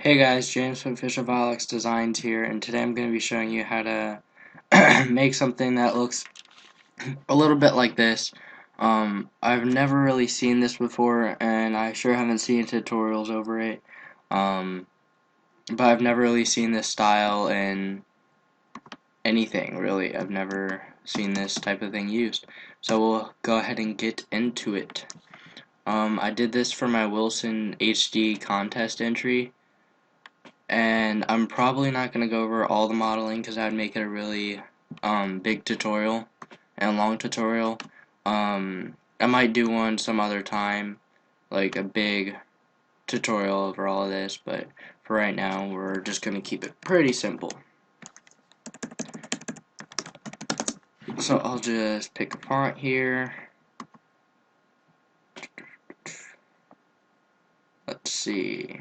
Hey guys, James from Fisher Vilex Designs here, and today I'm going to be showing you how to make something that looks a little bit like this. I've never really seen this before, and I sure haven't seen tutorials over it. Um, but I've never really seen this style in anything, really. I've never seen this type of thing used. So we'll go ahead and get into it. I did this for my Wilson HD contest entry. And I'm probably not going to go over all the modeling because I'd make it a really big tutorial and long tutorial. I might do one some other time, like a big tutorial over all of this, but for right now we're just going to keep it pretty simple. So I'll just pick a font here. Let's see.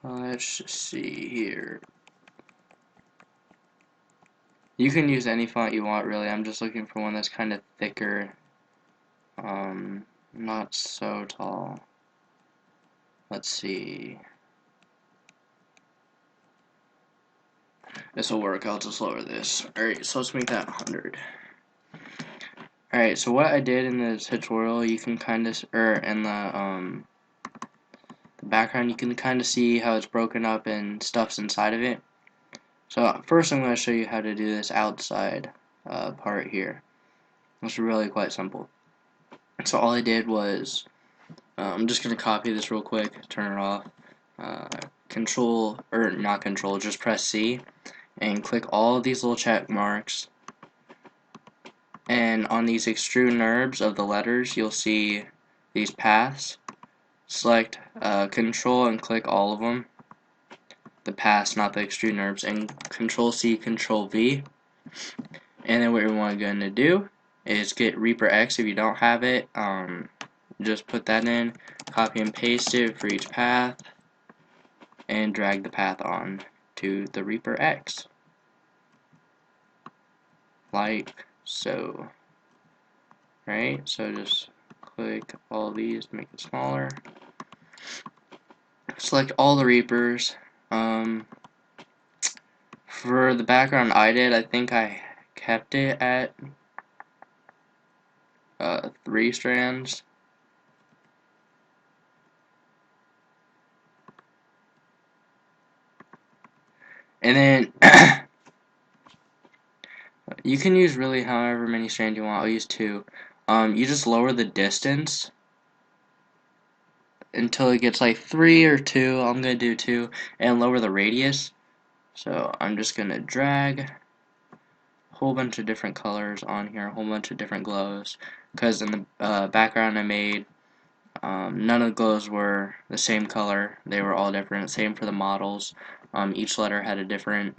Let's just see here. You can use any font you want, really. I'm just looking for one that's kind of thicker. Not so tall. Let's see. This will work. I'll just lower this. Alright, so let's make that 100. Alright, so what I did in the tutorial, you can kind of, or in the background, you can kind of see how it's broken up and stuff's inside of it. So first I'm going to show you how to do this outside part here. It's really quite simple. So all I did was, I'm just going to copy this real quick, turn it off, control, or not control, just press C, and click all of these little check marks, and on these extrude NURBs of the letters you'll see these paths. Select control and click all of them, the paths, not the extrude NURBs, and control C, control V, and then what you're going to do is get Reaper X. If you don't have it, just put that in, copy and paste it for each path, and drag the path on to the Reaper X, like so. Right, so just click all these to make it smaller. Select all the Reapers. For the background I did, I think I kept it at 3 strands. And then you can use really however many strands you want. I'll use 2. You just lower the distance until it gets like 3 or 2. I'm gonna do 2, and lower the radius. So I'm just gonna drag a whole bunch of different colors on here, a whole bunch of different glows, because in the background I made, none of the glows were the same color. They were all different. Same for the models. Each letter had a different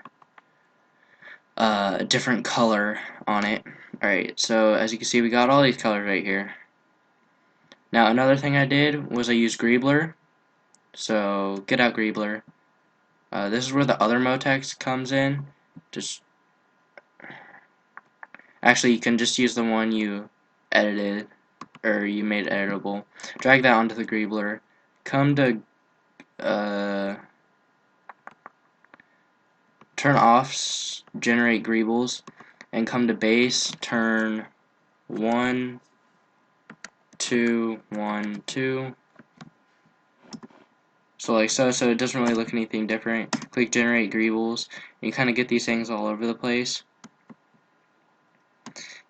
color on it. Alright, so as you can see, we got all these colors right here. Now another thing I did was I used Greebler. So get out Greebler. This is where the other motex comes in. Actually, you can just use the one you edited, or you made editable. Drag that onto the Greebler. Come to turn off generate greebles, and come to base, turn 1, 2, 1, 2. So like so it doesn't really look anything different. Click generate greebles, and you kind of get these things all over the place.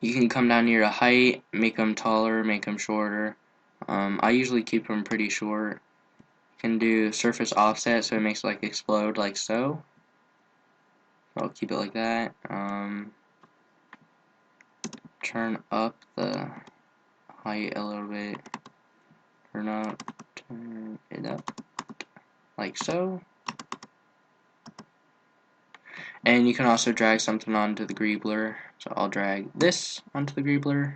You can come down here to height, make them taller, make them shorter. I usually keep them pretty short. You can do surface offset, so it makes it like explode like so. I'll keep it like that. Turn up the height a little bit. Turn it up like so. And you can also drag something onto the Greebler. So I'll drag this onto the Greebler.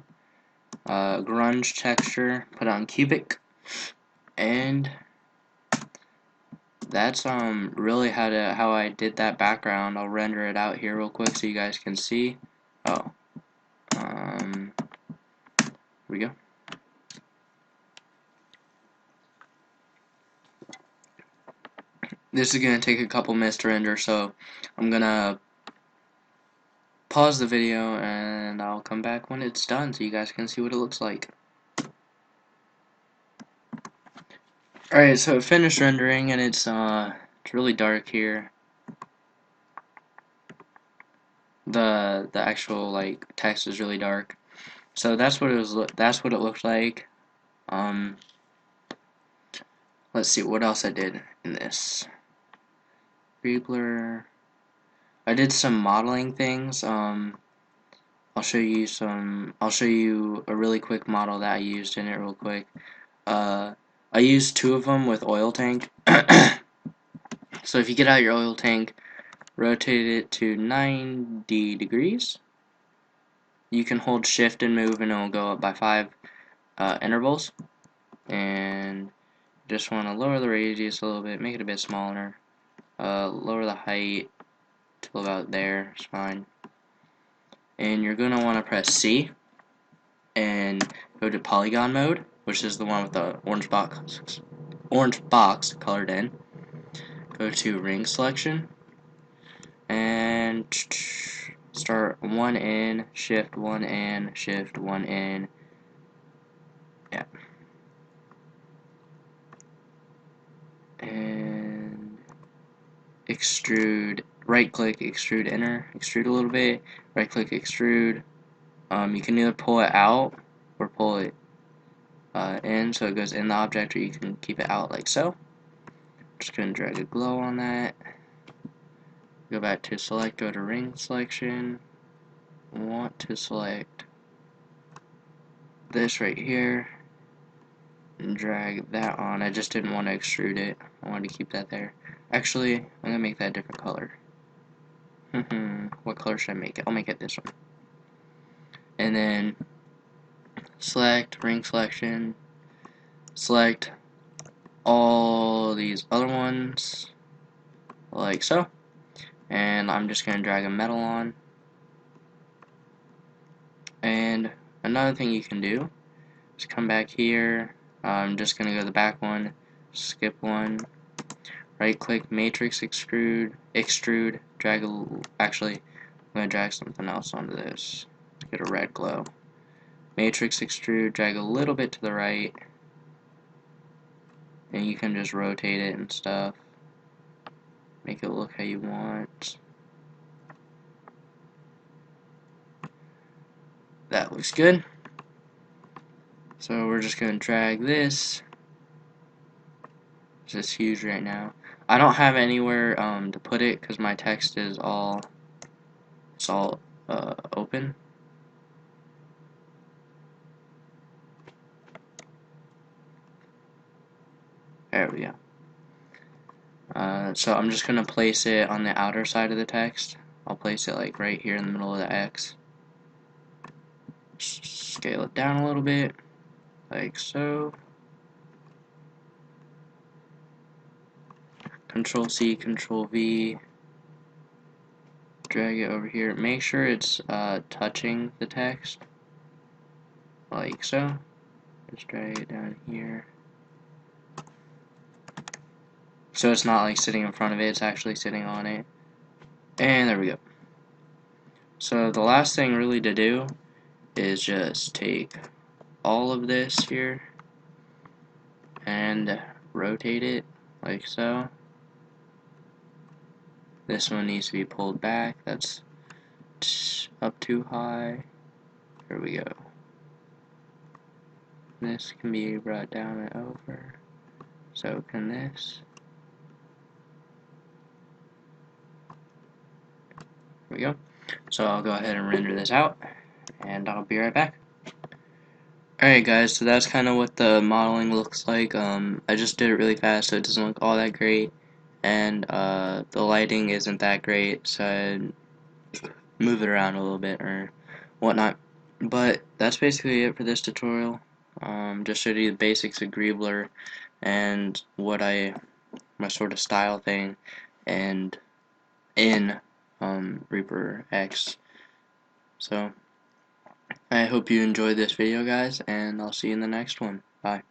Grunge texture, put on cubic, and that's really how I did that background. I'll render it out here real quick so you guys can see. Oh, here we go. This is gonna take a couple minutes to render, so I'm gonna pause the video and I'll come back when it's done so you guys can see what it looks like. Alright, so it finished rendering and it's really dark here. The actual like text is really dark. So that's what it looked like. Let's see what else I did in this. Greebler. I did some modeling things. I'll show you a really quick model that I used in it real quick. I used 2 of them with oil tank. So if you get out your oil tank, rotate it to 90 degrees. You can hold shift and move and it will go up by 5 intervals. And just want to lower the radius a little bit, make it a bit smaller. Lower the height till about there, it's fine. And you're going to want to press C and go to polygon mode, which is the one with the orange box colored in. Go to ring selection and start 1 in, shift 1 in, shift 1 in. Yeah. And extrude, right click, extrude inner, extrude a little bit, right click, extrude. You can either pull it out or pull it in so it goes in the object, or you can keep it out like so. Just going to drag a glow on that. Go back to select, go to ring selection. Want to select this right here and drag that on. I just didn't want to extrude it. I wanted to keep that there. Actually, I'm going to make that a different color. What color should I make it? I'll make it this one. And then select ring selection, select all these other ones like so, and I'm just going to drag a metal on. And another thing you can do is come back here. I'm just going to go to the back one, skip one, right click, matrix, extrude, drag actually I'm going to drag something else onto this to get a red glow. Matrix, extrude, drag a little bit to the right, and you can just rotate it and stuff, make it look how you want. That looks good. So we're just going to drag this. It's just huge right now. I don't have anywhere to put it because my text is all open. There we go. So I'm just going to place it on the outer side of the text. I'll place it like right here in the middle of the X. Scale it down a little bit, like so. Control C, Control V. Drag it over here. Make sure it's touching the text, like so. Just drag it down here. So it's not like sitting in front of it, it's actually sitting on it. And there we go. So the last thing really to do is just take all of this here and rotate it like so. This one needs to be pulled back, that's up too high. Here we go. This can be brought down and over. So can this. Here we go. So I'll go ahead and render this out, and I'll be right back. Alright guys, so that's kind of what the modeling looks like. I just did it really fast so it doesn't look all that great. and the lighting isn't that great, so I move it around a little bit or whatnot. But that's basically it for this tutorial. Just showed you the basics of Greebler and my sort of style thing, and in Reaper X. So I hope you enjoyed this video, guys, and I'll see you in the next one. Bye.